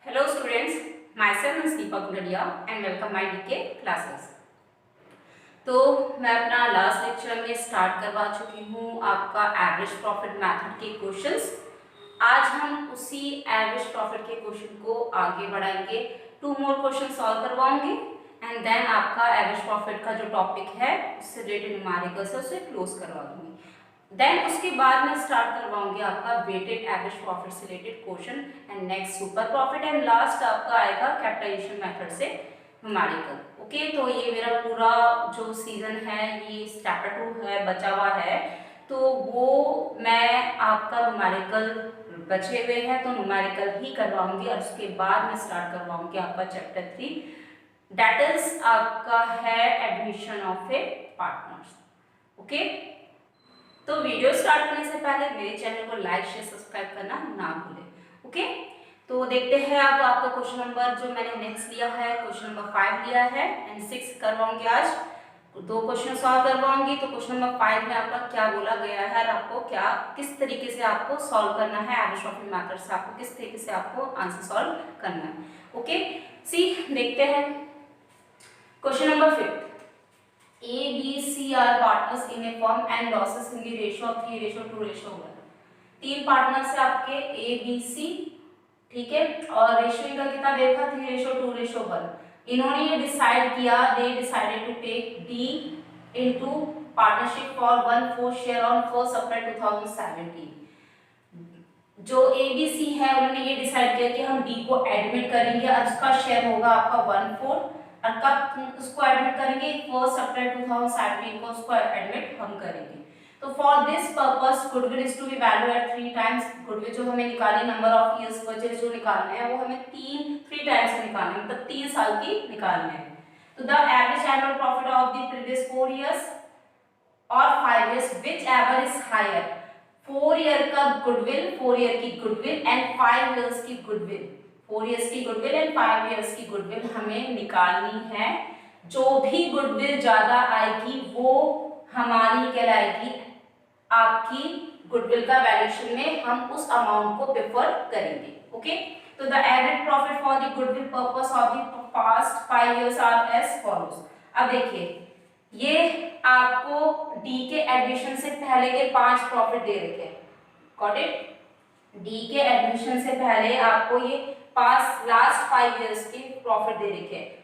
Hello students, myself is Deepak Gudadia and welcome my DK classes. तो मैं अपना last lecture में start करवा चुकी हूँ आपका एवरेज प्रॉफिट मेथड के क्वेश्चंस। आज हम उसी एवरेज प्रॉफिट के क्वेश्चन को आगे बढ़ाएंगे। 2 मोर क्वेश्चन सॉल्व करवाऊंगी एंड देन आपका एवरेज प्रॉफिट का जो टॉपिक है उससे रिलेटेड न्यूमेरिकल्स है उसे क्लोज करवा दूंगी। देन उसके बाद मैं स्टार्ट करवाऊंगी आपका वेटेड एवरेज प्रॉफिट से related question and next super profit and last आपका आएगा कैपिटलाइजेशन मेथड से न्यूमेरिकल। ओके, तो ये मेरा पूरा जो सीजन है ये चैप्टर 2 है बचा हुआ है, तो वो मैं आपका न्यूमेरिकल बचे हुए हैं तो न्यूमेरिकल ही करवाऊंगी और उसके बाद मैं स्टार्ट करवाऊंगी आपका चैप्टर 3 दैट इज आपका है admission of A partners. Okay, तो वीडियो स्टार्ट करने से पहले मेरे चैनल को लाइक शेयर सब्सक्राइब करना ना भूलें। ओके, तो देखते हैं अब आपका क्वेश्चन नंबर जो मैंने नेक्स्ट लिया है क्वेश्चन नंबर 5 लिया है एंड 6 करवाऊंगी। आज 2 क्वेश्चन सॉल्व करवाऊंगी। तो क्वेश्चन नंबर 5 में आपका क्या बोला गया है और आपको क्या किस तरीके से आपको सॉल्व करना है एवरेज प्रॉफिट मेथड से, आपको किस तरीके से आपको आंसर सॉल्व करना है। ओके, सी देखते हैं question number 5। A, B, C are partners in a firm and losses in the ratio of 3:2:1। 3 partners है आपके A, B, C, ठीक है, और रेशियो इनका कितना देखा 3:2:1। इन्होंने ये डिसाइड किया, they decided to take D into partnership for 1/4 share on 1 April 2017। जो A, B, C है उन्होंने ये डिसाइड किया कि हम D को एडमिट करेंगे और उसका शेयर होगा आपका 1/4 और कब उसको एडमिट करेंगे 1 अप्रैल 2017 को उसको एडमिट हम करेंगे। तो for this purpose goodwill is to be value at 3 times. Goodwill जो हमें निकाली नंबर ऑफ इयर्स परचेज जो निकालना है वो हमें 3 टाइम्स से निकालना है, मतलब 3 साल की निकालना है। तो the average annual profit of the previous 4 years और 5 years which ever is higher. 4 year का गुडविल, 4 ईयर की गुडविल एंड 5 इयर्स की गुडविल, 4 इयर्स की गुडविल एंड 5 इयर्स की गुडविल हमें निकालनी है। जो भी गुडविल ज्यादा आएगी वो हमारी कहलाएगी आपकी गुडविल का वैल्यूएशन में हम उस अमाउंट को प्रेफर करेंगे। ओके, तो the average profit for the goodwill purpose of the past 5 years are as follows. अब देखिए ये आपको डी के एडमिशन से पहले के 5 प्रॉफिट दे रखे हैं, गॉट इट। डी के एडमिशन से पहले आपको ये लास्ट 5 इयर्स के प्रॉफिट दे रखे हैं।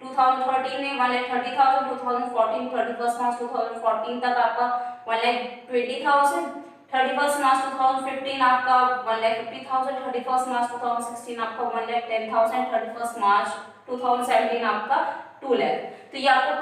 2013 में 1,30,000, 2014 31 मार्च 2014 तक आपका 1,20,000, 31 मार्च 2015 आपका 1,50,000, 31 मार्च 2016 आपका 1,10,000, 31 मार्च 2017 आपका 2 लाख। तो ये आपको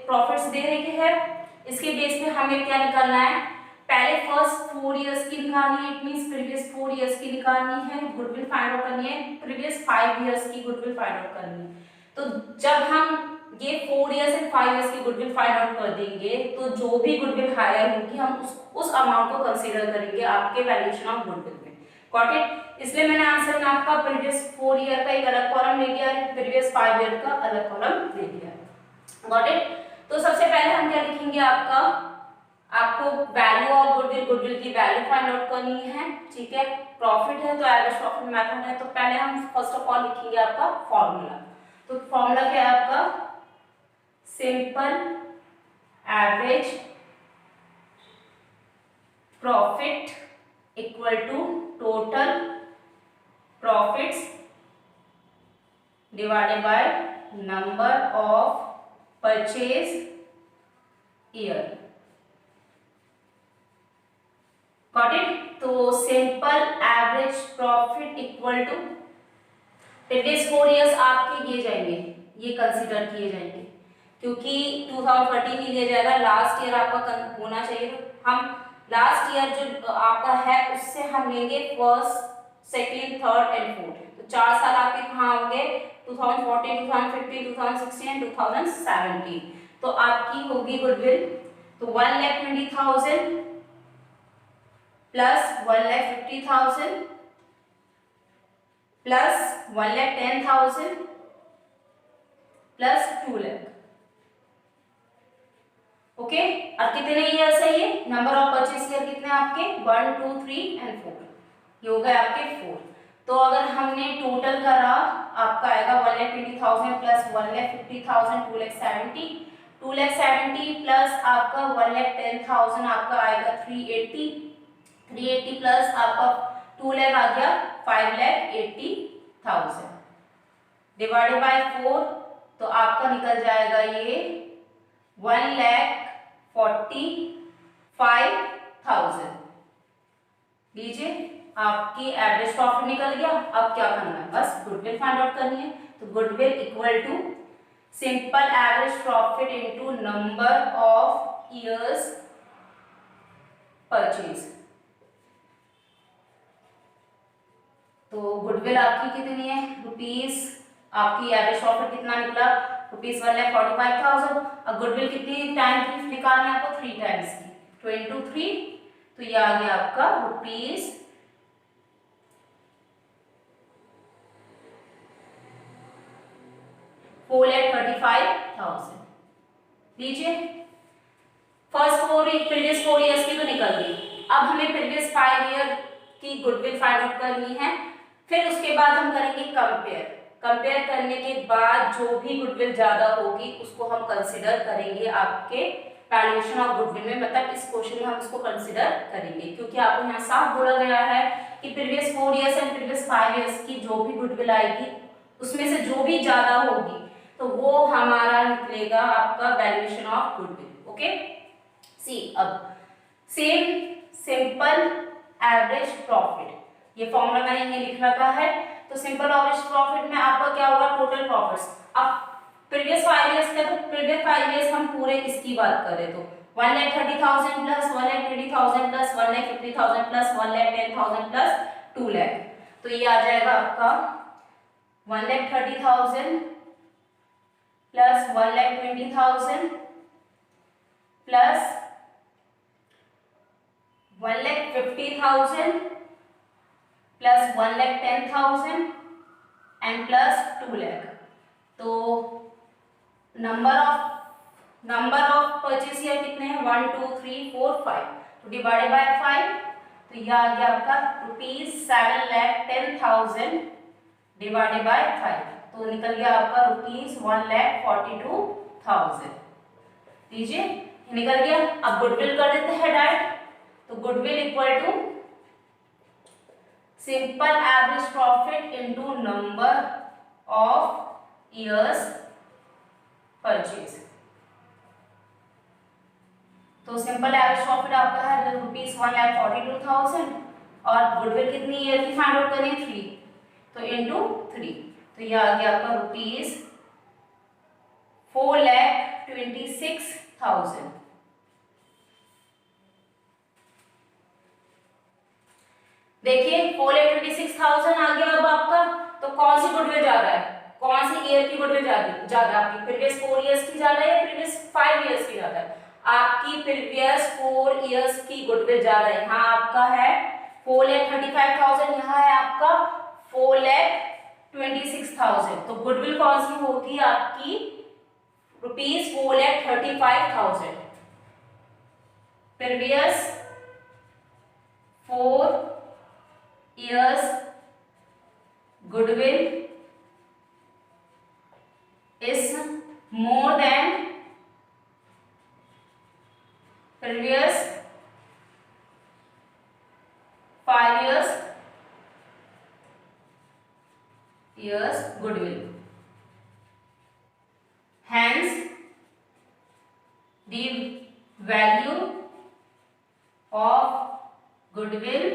प्रॉफिट्स दे रहे हैं। इसके बेस पे हमें क्या निकालना है, पहले फर्स्ट 4 इयर्स की निकालनी है, इट मींस प्रीवियस 4 इयर्स की निकालनी है, गुडविल फाइंड आउट करनी है, प्रीवियस 5 इयर्स की गुडविल फाइंड आउट करनी है। तो जब हम ये 4 इयर्स एंड 5 इयर्स की गुडविल फाइंड आउट कर देंगे तो जो भी गुडविल हायर होगी हम उस अमाउंट को कंसीडर करेंगे आपके वैल्यूएशन ऑफ गुडविल में, गॉट इट। इसलिए मैंने आंसर में आपका प्रीवियस 4 ईयर का एक अलग कॉलम ले लिया है, प्रीवियस 5 ईयर का अलग कॉलम ले लिया है, गॉट इट। तो सबसे पहले हम क्या लिखेंगे, आपको वैल्यू ऑफ गुडविल, गुडविल की वैल्यू फाइंड आउट करनी है, ठीक है। प्रॉफिट है तो एवरेज प्रॉफिट मेथड है, तो पहले हम फर्स्ट ऑफ ऑल लिखेंगे आपका फॉर्मूला। तो फॉर्मूला क्या है आपका, simple average profit equal to total profits divided by number of purchase year, got it. तो simple average profit equal to previous 4 years आपके किए जाएंगे, ये कंसीडर किए जाएंगे क्योंकि 2013 ही लिया जाएगा, लास्ट ईयर आपका होना चाहिए। तो हम लास्ट ईयर जो आपका है उससे हम लेंगे first, second, third and fourth. तो 4 साल आपके कहाँ होंगे 2014, 2015, 2016 एंड 2017। तो आपकी होगी गुडविल तो 1,20,000 plus 1,50,000 plus 1,10,000 plus 2 lakh. Okay, और कितने ईयर्स है ये, नंबर ऑफ परचेज ईयर कितने आपके 1, 2, 3 एंड 4, ये हो गए आपके 4। तो अगर हमने टोटल करा आपका आएगा 1,20,000 प्लस 1,50,000 2,70,000 2,70,000 प्लस आपका 1,10,000 आपका आएगा 380 प्लस आपका 2 लाख आ गया 5,80,000 डिवाइडेड बाय 4 तो आपका निकल जाएगा ये 1,45,000। लीजिए आपकी एवरेज प्रॉफिट निकल गया। अब क्या करना है, बस गुडविल फाइंड आउट करनी है। तो goodwill equal to simple average profit into number of years purchase. तो गुडविल आपकी कितनी है रुपीस, आपकी एवरेज प्रॉफिट कितना निकला रुपीस 1,45,000। अब गुडविल कितनी टाइम की निकालनी है आपको 3 टाइम्स की, 2 into 3 तो ये आ गया आपका रुपीस 4,35,000। लीजिए प्रीवियस 4 ईयर्स की तो निकल गई। अब हमें प्रीवियस 5 ईयर की गुडविल फाइंड आउट करनी है। फिर उसके बाद हम करेंगे कंपेयर करने के बाद जो भी गुडविल ज्यादा होगी उसको हम कंसिडर करेंगे आपके वैल्यूएशन ऑफ गुडविल में, मतलब इस क्वेश्चन में हम उसको कंसिडर करेंगे, क्योंकि आपको यहाँ साफ बोला गया है कि previous 4 years and previous 5 years की जो भी गुडविल आएगी उसमें से जो भी ज्यादा होगी तो वो हमारा निकलेगा आपका वैल्यूएशन ऑफ गुडविल। ओके सी, अब सेम सिंपल एवरेज प्रॉफिट, ये फॉर्मूला मैंने ये लिख रखा है। तो सिंपल एवरेज प्रॉफिट में आपका क्या होगा टोटल प्रॉफिट्स। अब प्रीवियस 5 ईयर्स का, तो प्रीवियस 5 ईयर्स हम पूरे इसकी बात करें तो 1,30,000 plus 1,20,000 plus 1,50,000 plus 1,10,000 plus 2 lakh, तो ये आ जाएगा आपका 1,30,000 plus 1,20,000 plus 1,50,000 plus 1,10,000 and plus 2 lakh. तो नंबर ऑफ परचेज ईयर कितने हैं 1 2 3 4 5, तो डिवाइडेड बाय 5 तो ये आ गया आपका रुपीज 7,10,000 डिवाइडेड बाय 5, तो निकल गया आपका रुपीज 1,42,000। लीजिए निकल गया। अब गुडविल कर देते हैं डायरेक्ट। तो goodwill equal to simple average profit into number of years purchase. तो सिंपल एवरेज प्रॉफिट आपका है रुपीज 1,42,000 और गुडविल कितनी ईयर की फाइंड आउट करें 3, तो इनटू 3 तो ये आ गया आपका रुपीज 4,26,000। देखिए 4,26,000 आ गया। अब आपका तो कौन सी गुडविल ज्यादा है, कौन सी ईयर की गुडविल ज्यादा आपकी प्रीवियस 4 ईयर्स की ज्यादा है या प्रीवियस 5 ईयर्स की ज्यादा है। आपकी प्रीवियस 4 ईयर्स की गुडविल ज्यादा है। यहाँ आपका है 4,35,000, यहाँ है आपका 4,26,000, तो गुडविल कौन सी होगी आपकी rupees 4,35,000। Previous 4 years goodwill is more than previous 5 years goodwill. Hence the value of goodwill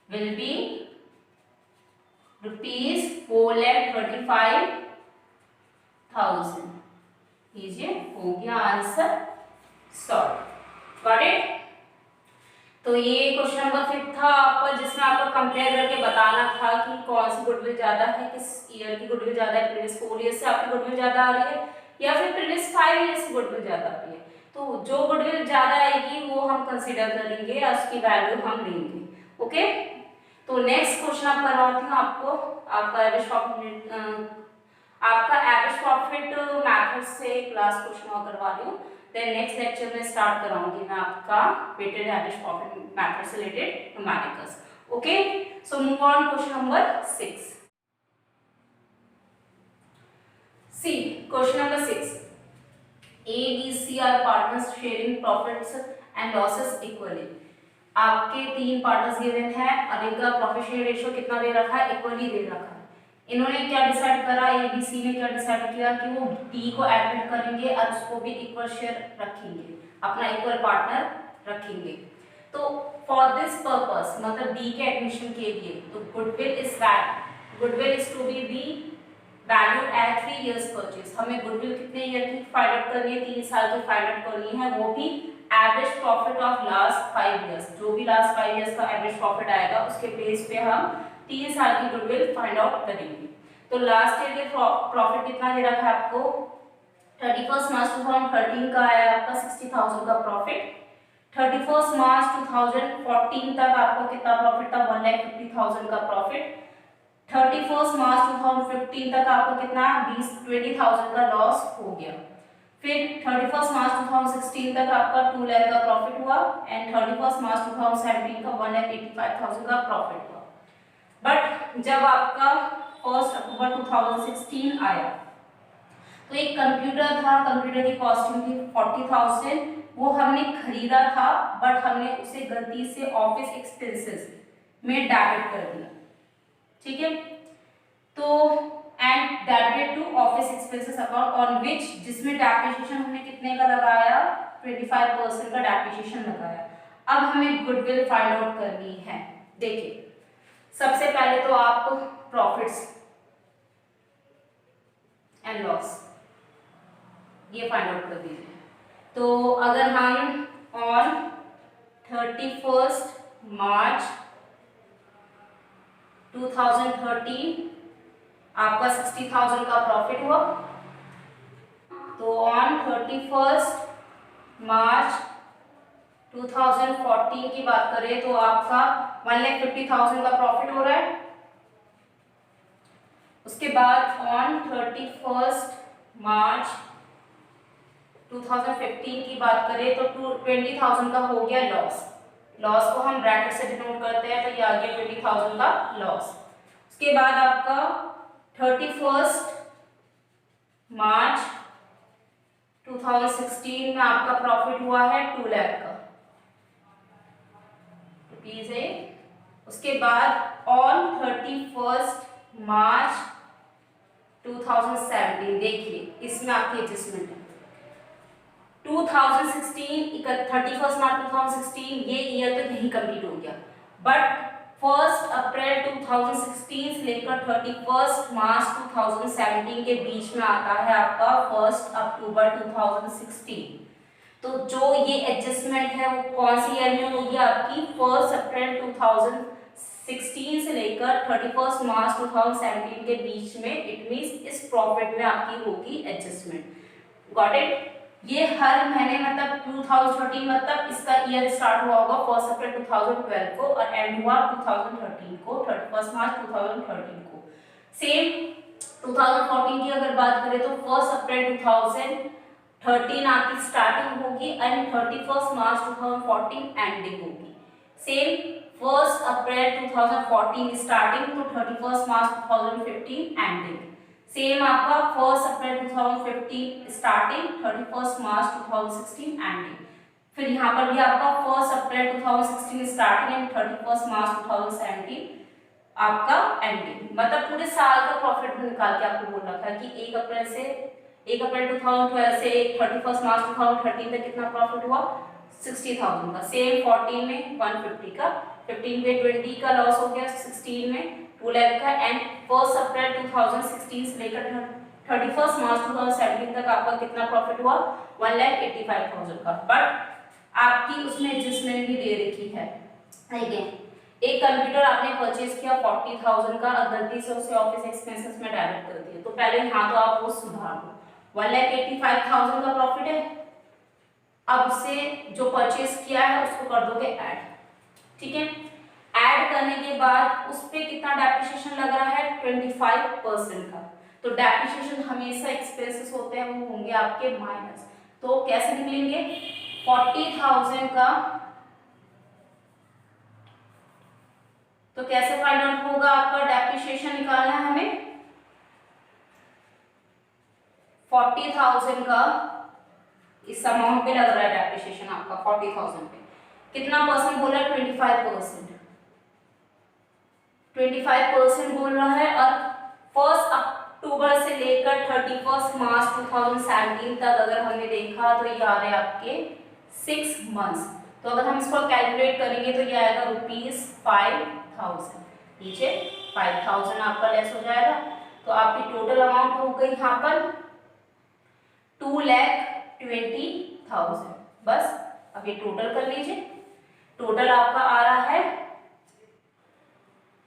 will be rupees 4,35,000। लीजिए हो गया आंसर सॉल्व। Got it. तो ये क्वेश्चन नंबर 5 था आपका, जिसमें आपको कंपेयर करके बताना था कि कौन सी गुडविल ज्यादा है, किस ईयर की गुडविल ज्यादा है, प्रीवियस 4 ईयर से आपकी गुडविल ज्यादा आ रही है या फिर प्रीवियस 5 ईयर्स की गुडविल ज्यादा आ रही है। तो जो गुडविल ज्यादा आएगी वो हम कंसीडर करेंगे और उसकी वैल्यू हम लेंगे। ओके, तो नेक्स्ट क्वेश्चन आप करवाती हूँ आपको आपका एवरेज प्रॉफिट मेथड से क्लास क्वेश्चन और करवा रही हूँ। देन नेक्स्ट लेक्चर में स्टार्ट कराऊंगी मैं आपका वेटेड एवरेज प्रॉफिट मेथड से related numericals. Okay, so move on question number 6. See, question number 6. A, B, C are partners sharing profits and losses equally. आपके 3 partners given है और इनका profit share ratio कितना दे रखा है, इक्वली दे रखा है. इन्होंने क्या डिसाइड करा, ए बी सी ने क्या डिसाइड किया कि वो डी को एडमिट करेंगे और उसको भी इक्वल शेयर रखेंगे, अपना इक्वल पार्टनर रखेंगे. तो फॉर दिस पर्पस, मतलब डी के एडमिशन के लिए, तो goodwill is to be the value at 3 years purchase. हमें गुडविल कितने ईयर की फाइंड आउट करनी है, 3 साल की फाइंड आउट करनी है, वो भी average profit of last 5 years. जो भी लास्ट 5 years का एवरेज प्रॉफिट आएगा उसके बेस पे हम 3 साल की गुडविल फाइंड आउट करेंगे. तो लास्ट ईयर के प्रॉफिट कितना दे रखा है आपको, 31 मार्च 2013 का आया आपका 60,000 का प्रॉफिट. 31 मार्च 2014 तक आपको कितना प्रॉफिट था, 1,50,000 का प्रॉफिट. 31 मार्च 2015 तक आपको कितना 20,000 का लॉस हो गया. फिर 31 मार्च 2016 तक आपका 2 लाख का प्रॉफिट हुआ एंड 31 मार्च 2017 का 1,85,000 का प्रॉफिट हुआ. बट जब आपका 1 अक्टूबर 2016 आया तो एक कंप्यूटर था, कंप्यूटर की कॉस्टिंग थी 40,000. वो हमने खरीदा था बट हमने उसे गलती से ऑफिस एक्सपेंसेस में डेबिट कर दिया. ठीक है, तो and debited to office expenses account on which, जिसमें डेप्रिसिएशन हमने कितने का लगाया, 25% का डेप्रिसिएशन लगाया. अब हमें गुडविल फाइंड आउट करनी है. देखिए, सबसे पहले तो आप प्रॉफिट्स एंड लॉस ये फाइंड आउट कर दीजिए. तो अगर हम ऑन 31 मार्च 2013 आपका 60,000 का प्रॉफिट हुआ. तो ऑन 31 मार्च 2014 की बात करें तो आपका 1,50,000 का प्रॉफिट हो रहा है. उसके बाद ऑन 31 मार्च 2015 की बात करें तो 20,000 का हो गया लॉस. लॉस को हम ब्रैकेट से डिनोट करते हैं तो ये आ गया 20,000 का लॉस. उसके बाद आपका 31 मार्च 2016 में आपका प्रॉफिट हुआ है 2 लाख का रुपीज है. उसके बाद ऑन 31 मार्च 2017 देखिए इसमें आपकी एडजस्टमेंट है. 2016 31 मार्च 2016 ये ईयर तो यही कंप्लीट हो गया. बट 1 अप्रैल 2016 से लेकर 31 मार्च 2017 के बीच में आता है आपका 1 अक्टूबर 2016. तो जो ये एडजस्टमेंट है वो कौन सी ईयर में होगी आपकी, 1 अप्रैल 2016 से लेकर 31 मार्च 2017 के बीच में. इट मींस इस प्रॉफिट में आपकी होगी एडजस्टमेंट. Got it. ये हर महीने मतलब 2013 मतलब इसका ईयर स्टार्ट हुआ होगा 1 अप्रैल 2012 को और एंड हुआ 2013 को, 31 मार्च 2013 को. सेम 2014 की अगर बात करें तो 1 अप्रैल 2013 आपकी स्टार्टिंग होगी एंड 31 मार्च 2014 एंडिंग होगी. सेम 1 अप्रैल 2014 स्टार्टिंग तो 31 मार्च 2015 एंडिंग. सेम आपका 1 अप्रैल 2015 स्टार्टिंग 31 मार्च 2016 एंडिंग. फिर यहाँ पर भी आपका 1 अप्रैल 2016 स्टार्टिंग एंड 31 मार्च 2017 आपका एंडिंग. मतलब पूरे साल का प्रॉफिट निकाल के आपको बोल रखा है कि 1 अप्रैल 2012 से 31 मार्च 2013 तक कितना प्रॉफिट हुआ, 60,000 का. सेम 14 में 150 का, 15 में 20 का लॉस हो गया, 16 में 2 लाख का एंड 1 अप्रैल 2016 से लेकर 31 मार्च 2017 तक आपका कितना प्रॉफिट हुआ, 1,85,000 का. बट आपकी उसमें एडजस्टमेंट भी दे रखी है. देखिए, एक कंप्यूटर आपने परचेज किया 40,000 का और गलती से उसे ऑफिस एक्सपेंसेस में डायरेक्ट कर दिया. तो पहले यहाँ तो आप वो सुधार लो. 1,85,000 का प्रॉफिट है. अब उसे जो परचेज किया है उसको कर दोगे ऐड. ठीक है, ऐड करने के बाद उस पे कितना डेप्रिसिएशन लग रहा है, 25% का. तो डेप्रिसिएशन हमेशा एक्सपेंसेस होते हैं वो होंगे आपके माइनस. तो कैसे निकलेंगे, 40,000 का तो कैसे फाइंड आउट होगा? आपका डेप्रिसिएशन निकालना है हमें 40,000 का इस अमाउंट पे लग रहा है डेप्रिसिएशन आपका 40,000 पे। कितना परसेंट बोल रहा है? 25%। 25% बोल रहा है। और 1 अक्टूबर से लेकर 31 मार्च 2017 तक अगर हमने देखा तो ये आ रहे आपके 6 मंथ्स। तो अगर हम इसको कैलकुलेट करेंगे तो ये आएगा ₹5,000। नीचे 5,000 आपका लेस हो जाएगा। तो आपकी टोटल अमाउंट हो गई यहाँ पर 2,20,000। बस अब ये टोटल कर लीजिए। टोटल आपका आ रहा है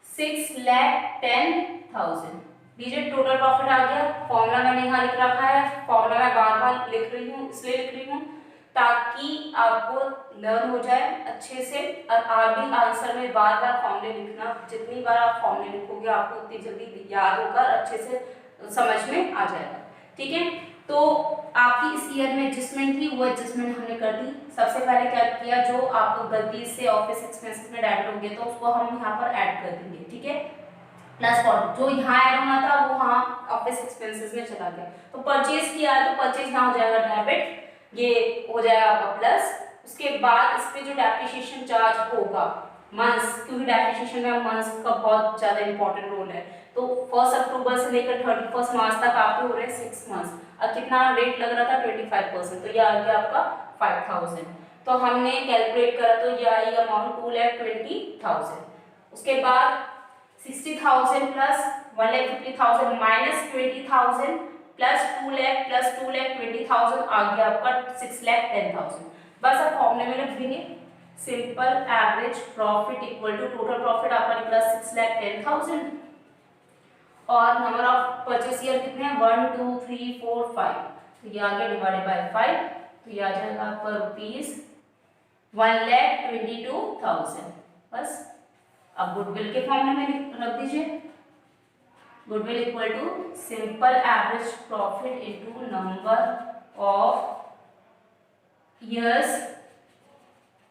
6,10,000। लीजिए टोटल प्रॉफिट आ गया। फॉर्मूला मैंने यहाँ लिख रखा है। फॉर्मूला मैं बार बार लिख रही हूँ, इसलिए लिख रही हूँ ताकि आपको लर्न हो जाए अच्छे से। और आप भी आंसर में बार बार फॉर्मूले लिखना। जितनी बार आप फॉर्मूले लिखोगे आपको उतनी जल्दी याद होगा, अच्छे से समझ में आ जाएगा। ठीक है, तो आपकी इस ईयर में एडजस्टमेंट थी, वो एडजस्टमेंट हमने कर दी। सबसे पहले क्या किया, जो आपको गलती से ऑफिस एक्सपेंसेस में ऐड हो गया तो उसको हम यहाँ पर ऐड कर देंगे। ठीक है, प्लस जो यहाँ ऐड होना था वो वहाँ ऑफिस एक्सपेंसेस में चला गया। तो परचेज किया है तो परचेज यहाँ हो जाएगा डेबिट, ये हो जाएगा आपका प्लस। उसके बाद इस पे जो डेप्रिसिएशन चार्ज होगा मंथ्स, क्योंकि डेप्रिसिएशन में मंथ्स का बहुत ज्यादा इंपॉर्टेंट रोल है। तो 1 अक्टूबर से लेकर 31 मार्च तक आपके हो रहे हैं 6 मंथ्स। और कितना रेट लग रहा था? 25%। तो ये आ गया आपका 5,000। तो हमने कैलकुलेट करा तो ये आई अमाउंट 2,20,000। उसके बाद 60,000 plus 1,50,000 minus 20,000 plus 2 lakh plus 2,20,000 आ गया आपका 6,10,000। बस अब फॉर्मूले में लिख देंगे simple average profit equal to total profit आपका निकला 6,10,000 और नंबर ऑफ परचेस ईयर कितने हैं? 1 2 3 4 5। तो ये आ गया डिवाइडेड बाय 5। तो ये आ जाएगा आपका ₹1,22,000। बस अब गुडविल के फॉर्मूले में रख दीजिए। Goodwill equal to simple average profit into number of years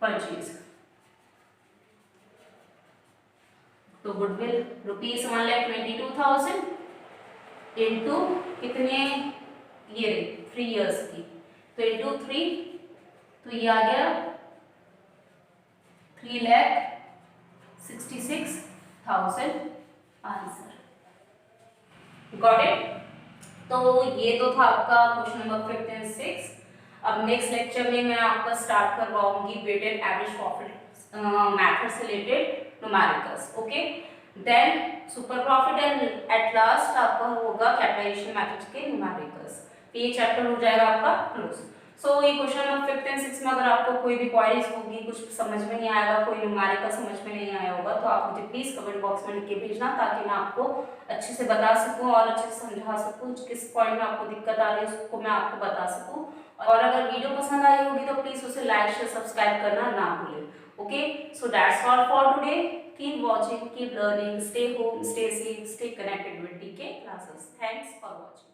purchase. तो गुडविल ₹1,22,000 इंटू कितने ये 3 इयर्स की, तो इंटू 3, तो ये आ गया 3,66,000 आंसर। Got it? तो ये तो था आपका क्वेश्चन नंबर 5 and 6। अब नेक्स्ट लेक्चर में मैं आपका स्टार्ट करवाऊंगी वेटेड एवरेज प्रॉफिट मैथड से related numericals. Okay, then super profit and at last आपका होगा कैपिटलाइजेशन मेथड्स के न्यूमेरिकल्स। ये चैप्टर हो जाएगा आपका क्लोज। सो ये क्वेश्चन नंबर 5 and 6 में अगर आपको कोई भी क्वेरीज होगी, कुछ समझ में नहीं आएगा, कोई न्यूमेरिकल समझ में नहीं आया होगा तो आप मुझे प्लीज कमेंट बॉक्स में लिख के भेजना ताकि मैं आपको अच्छे से बता सकूं और अच्छे से समझा सकूं। किस पॉइंट में आपको दिक्कत आ रही है उसको मैं आपको बता सकूं। और अगर वीडियो पसंद आई होगी तो प्लीज उसे लाइक शेयर सब्सक्राइब करना ना भूलें। Okay, so that's all for today. Keep watching, keep learning, stay home, stay safe, stay connected with DK classes. Thanks for watching.